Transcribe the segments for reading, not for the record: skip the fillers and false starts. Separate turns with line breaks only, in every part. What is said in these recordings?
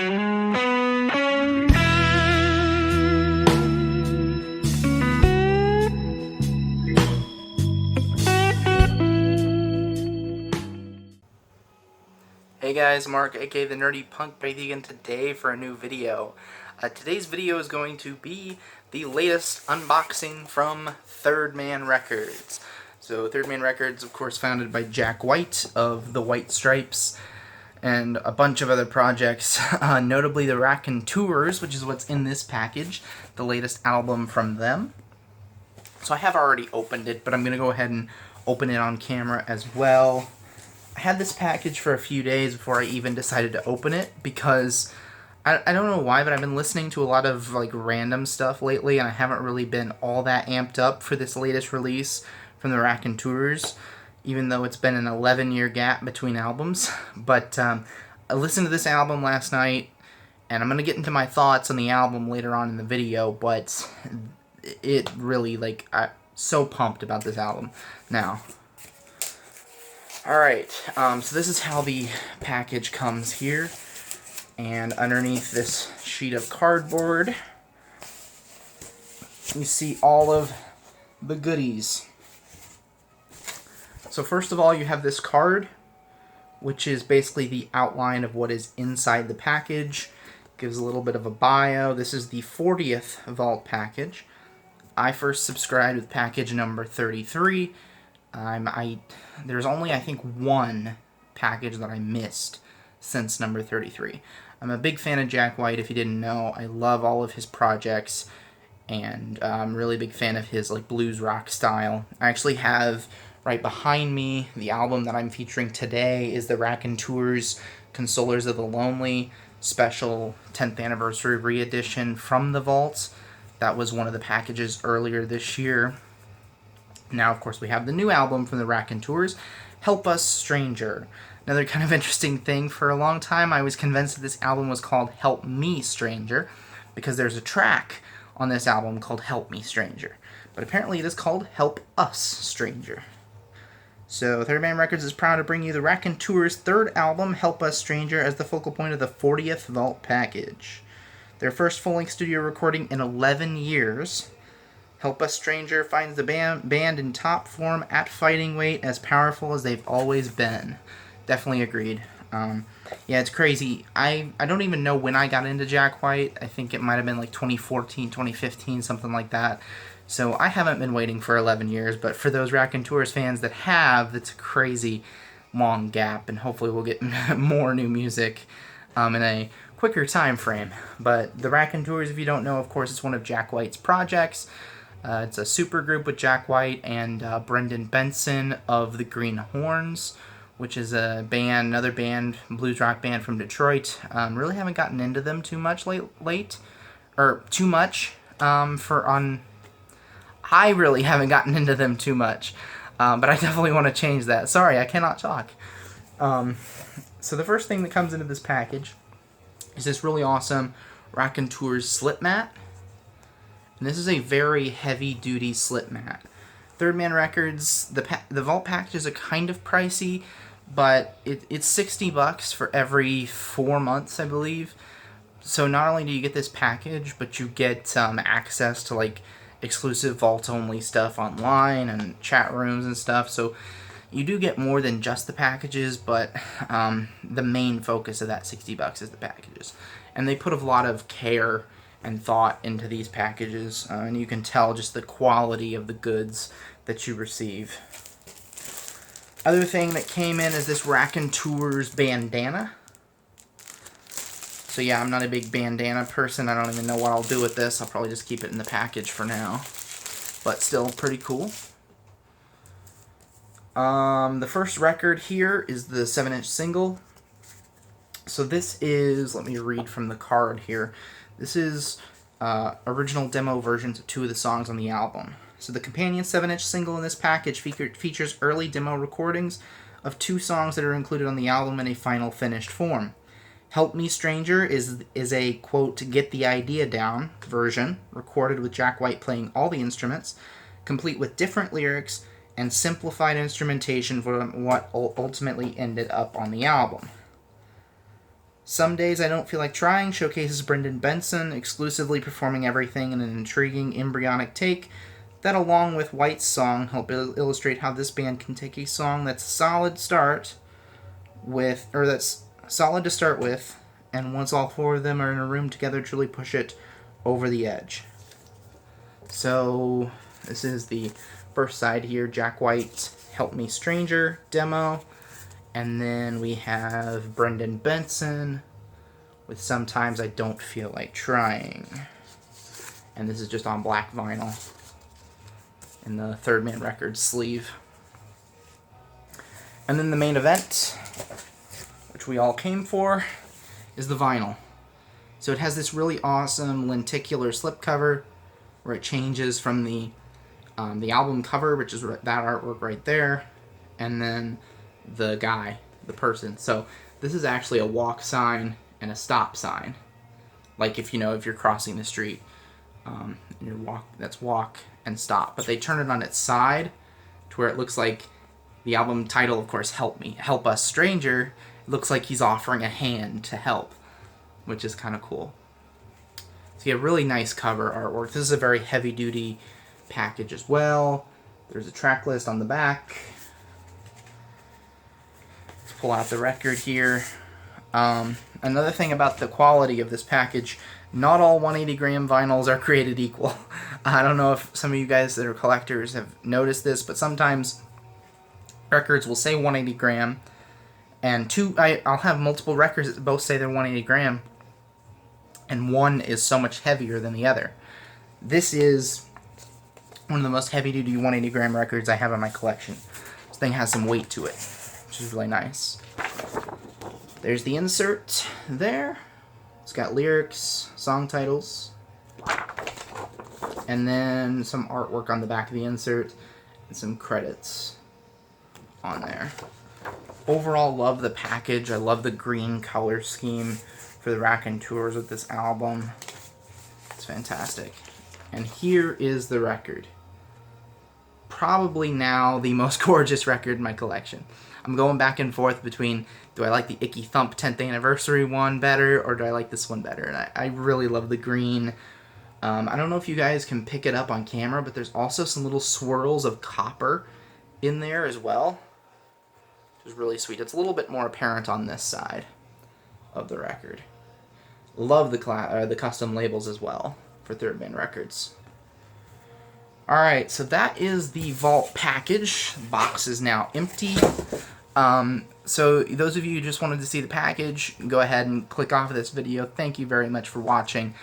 Hey guys, Mark, aka the Nerdy Punk, back again today for a new video. Today's video is going to be the latest unboxing from Third Man Records. So Third Man Records, of course, founded by Jack White of the White Stripes and a bunch of other projects, notably the Raconteurs, which is what's in this package, the latest album from them. So I have already opened it, but I'm going to go ahead and open it on camera as well. I had this package for a few days before I even decided to open it because I don't know why, but I've been listening to a lot of like random stuff lately, and I haven't really been all that amped up for this latest release from the Raconteurs, even though it's been an 11-year gap between albums. But I listened to this album last night, and I'm going to get into my thoughts on the album later on in the video, but it really, like, I'm so pumped about this album now. Alright, so this is how the package comes here, and underneath this sheet of cardboard, you see all of the goodies. So first of all, you have this card, which is basically the outline of what is inside the package. Gives a little bit of a bio. This is the 40th Vault package. I first subscribed with package number 33. There's only, I think, one package that I missed since number 33. I'm a big fan of Jack White, if you didn't know. I love all of his projects, and I'm a really big fan of his like blues rock style. I actually have right behind me the album that I'm featuring today is the Raconteurs Consolers of the Lonely special 10th anniversary re-edition from the vaults. That was one of the packages earlier this year. Now, of course, we have the new album from the Raconteurs, Help Us Stranger. Another kind of interesting thing, for a long time I was convinced that this album was called Help Me Stranger, because there's a track on this album called Help Me Stranger. But apparently it is called Help Us Stranger. So Third Man Records is proud to bring you the Raconteurs' third album, Help Us Stranger, as the focal point of the 40th Vault package. Their first full-length studio recording in 11 years. Help Us Stranger finds the band in top form at fighting weight, as powerful as they've always been. Definitely agreed. Yeah, it's crazy. I don't even know when I got into Jack White. I think it might have been like 2014, 2015, something like that. So I haven't been waiting for 11 years, but for those Raconteurs fans that have, that's a crazy long gap, and hopefully we'll get more new music in a quicker time frame. But the Raconteurs, if you don't know, of course, it's one of Jack White's projects. It's a super group with Jack White and Brendan Benson of the Green Horns, which is a band, another band, blues rock band from Detroit. Really haven't gotten into them too much I really haven't gotten into them too much, but I definitely want to change that. Sorry, I cannot talk. So the first thing that comes into this package is this really awesome Raconteurs slip mat. And this is a very heavy-duty slip mat. Third Man Records, the Vault packages are kind of pricey, but it's $60 for every 4 months, I believe. So not only do you get this package, but you get access to like exclusive Vault-only stuff online and chat rooms and stuff. So you do get more than just the packages, but the main focus of that $60 is the packages. And they put a lot of care and thought into these packages, and you can tell just the quality of the goods that you receive. Other thing that came in is this Raconteurs bandana. So yeah, I'm not a big bandana person. I don't even know what I'll do with this. I'll probably just keep it in the package for now. But still pretty cool. The first record here is the 7-inch single. So this is, let me read from the card here. This is original demo versions of 2 of the songs on the album. So the companion 7-inch single in this package features early demo recordings of 2 songs that are included on the album in a final finished form. Help Me Stranger is a, quote, get the idea down version, recorded with Jack White playing all the instruments, complete with different lyrics and simplified instrumentation for what ultimately ended up on the album. Some Days I Don't Feel Like Trying showcases Brendan Benson exclusively performing everything in an intriguing, embryonic take that, along with White's song, help illustrate how this band can take a song that's solid to start with, and once all four of them are in a room together, truly push it over the edge. So this is the first side here, Jack White, Help Me Stranger demo. And then we have Brendan Benson with Sometimes I Don't Feel Like Trying. And this is just on black vinyl in the Third Man Records sleeve. And then the main event, which we all came for, is the vinyl. So it has this really awesome lenticular slipcover where it changes from the album cover, which is that artwork right there, and then the guy, the person. So this is actually a walk sign and a stop sign. Like if you're crossing the street, and that's walk and stop. But they turn it on its side to where it looks like the album title, of course, Help Us Stranger. It looks like he's offering a hand to help, which is kind of cool. So you have really nice cover artwork. This is a very heavy-duty package as well. There's a track list on the back. Let's pull out the record here. Another thing about the quality of this package, not all 180-gram vinyls are created equal. I don't know if some of you guys that are collectors have noticed this, but sometimes records will say 180-gram, and I'll have multiple records that both say they're 180-gram, and one is so much heavier than the other. This is one of the most heavy-duty 180-gram records I have in my collection. This thing has some weight to it, which is really nice. There's the insert there. It's got lyrics, song titles, and then some artwork on the back of the insert, and some credits on there. Overall, love the package. I love the green color scheme for the Raconteurs with this album. It's fantastic. And here is the record. Probably now the most gorgeous record in my collection. I'm going back and forth between, do I like the Icky Thump 10th anniversary one better, or do I like this one better? And I really love the green. I don't know if you guys can pick it up on camera, but there's also some little swirls of copper in there as well, which is really sweet. It's a little bit more apparent on this side of the record. Love the custom labels as well for Third Man Records. Alright, so that is the vault package. The box is now empty. So those of you who just wanted to see the package, go ahead and click off of this video. Thank you very much for watching.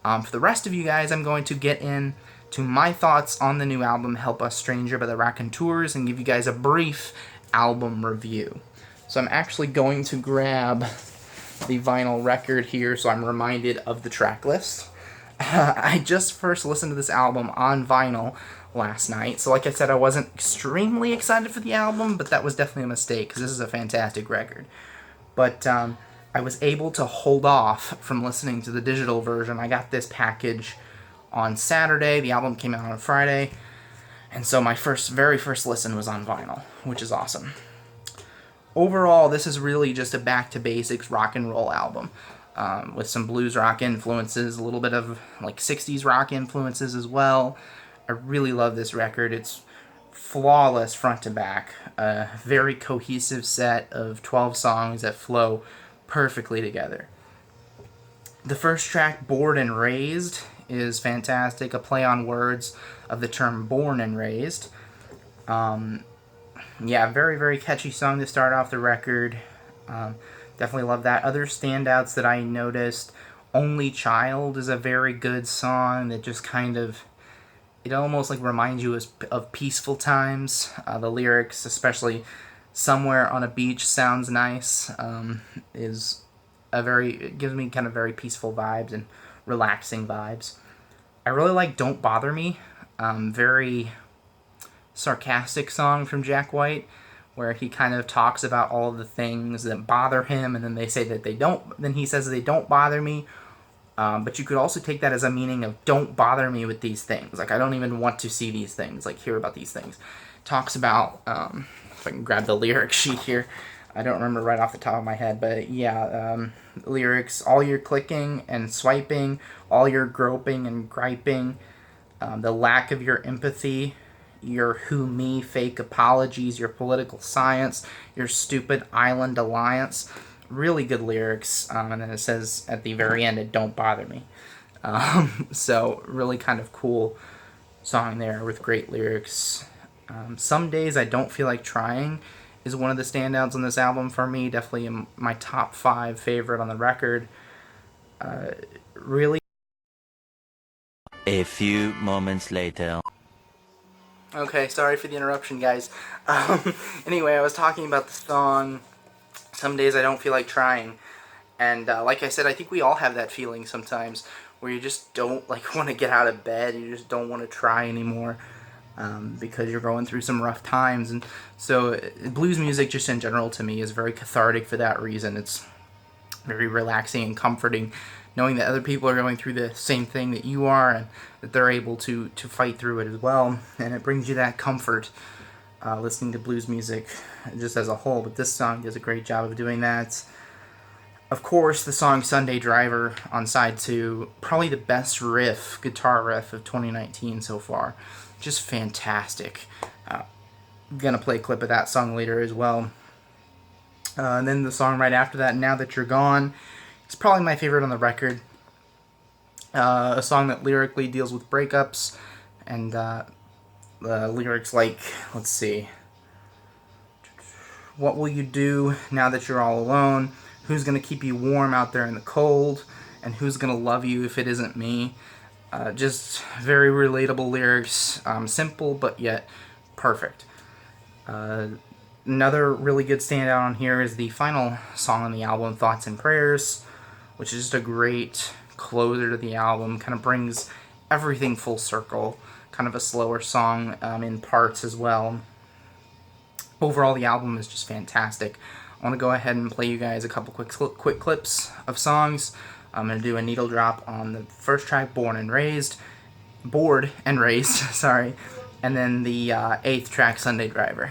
For the rest of you guys, I'm going to get into my thoughts on the new album, Help Us Stranger by the Raconteurs, and give you guys a brief album review. So I'm actually going to grab the vinyl record here so I'm reminded of the track list. I just first listened to this album on vinyl last night, so like I said, I wasn't extremely excited for the album, but that was definitely a mistake, because this is a fantastic record. But I was able to hold off from listening to the digital version. I got this package on Saturday, the album came out on Friday, and so my very first listen was on vinyl, which is awesome. Overall, this is really just a back-to-basics rock and roll album. With some blues rock influences, a little bit of like 60s rock influences as well. I really love this record. It's flawless front to back. A very cohesive set of 12 songs that flow perfectly together. The first track, Bored and Raised, is fantastic. A play on words of the term born and raised. Yeah, very, very catchy song to start off the record. Definitely love that. Other standouts that I noticed, Only Child is a very good song that just kind of, it almost like reminds you of peaceful times. The lyrics, especially Somewhere on a Beach sounds nice, it gives me kind of very peaceful vibes and relaxing vibes. I really like Don't Bother Me, very sarcastic song from Jack White, where he kind of talks about all of the things that bother him, and then they say that they don't, then he says they don't bother me, but you could also take that as a meaning of don't bother me with these things, like I don't even want to see these things, like hear about these things. Talks about, if I can grab the lyric sheet here, I don't remember right off the top of my head, but yeah, lyrics, all your clicking and swiping, all your groping and griping, the lack of your empathy, your who me fake apologies, your political science, your stupid island alliance. Really good lyrics, and then it says at the very end, it don't bother me. So really kind of cool song there with great lyrics. Some days I don't feel like trying is one of the standouts on this album for me. Definitely in my top 5 favorite on the record. Really.
A few moments later.
Okay, sorry for the interruption, guys. Anyway, I was talking about the song Some Days I Don't Feel Like Trying. And like I said, I think we all have that feeling sometimes where you just don't like want to get out of bed. You just don't want to try anymore because you're going through some rough times. And so blues music just in general to me is very cathartic for that reason. It's very relaxing and comforting knowing that other people are going through the same thing that you are and that they're able to fight through it as well. And it brings you that comfort listening to blues music just as a whole. But this song does a great job of doing that. Of course, the song Sunday Driver on side 2, probably the best guitar riff of 2019 so far. Just fantastic. I'm going to play a clip of that song later as well. And then the song right after that, Now That You're Gone, it's probably my favorite on the record. A song that lyrically deals with breakups, and lyrics like, let's see, what will you do now that you're all alone? Who's going to keep you warm out there in the cold? And who's going to love you if it isn't me? Just very relatable lyrics, simple but yet perfect. Another really good standout on here is the final song on the album, Thoughts and Prayers, which is just a great closer to the album. Kind of brings everything full circle. Kind of a slower song in parts as well. Overall, the album is just fantastic. I want to go ahead and play you guys a couple quick clips of songs. I'm going to do a needle drop on the first track, Bored and Raised, sorry, and then the 8th track, Sunday Driver.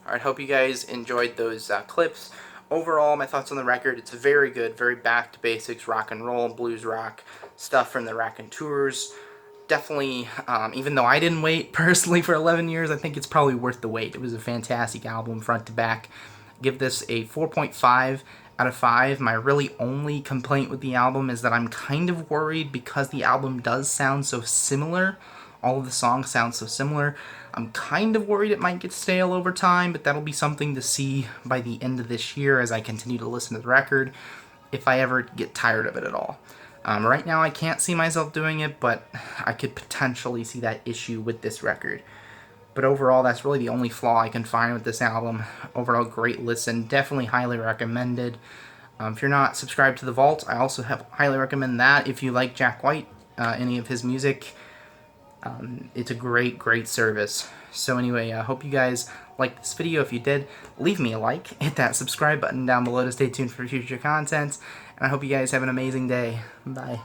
Alright, hope you guys enjoyed those clips. Overall, my thoughts on the record, it's very good, very back to basics, rock and roll, blues rock, stuff from the Raconteurs. Definitely, even though I didn't wait personally for 11 years, I think it's probably worth the wait. It was a fantastic album, front to back. Give this a 4.5 out of 5. My really only complaint with the album is that I'm kind of worried because the album does sound so similar. All of the songs sound so similar. I'm kind of worried it might get stale over time, but that'll be something to see by the end of this year as I continue to listen to the record, if I ever get tired of it at all. Right now I can't see myself doing it, but I could potentially see that issue with this record. But overall, that's really the only flaw I can find with this album. Overall, great listen. Definitely highly recommended. If you're not subscribed to The Vault, I also highly recommend that if you like Jack White, any of his music. It's a great service. So anyway, I hope you guys liked this video. If you did, leave me a like. Hit that subscribe button down below to stay tuned for future content. And I hope you guys have an amazing day. Bye.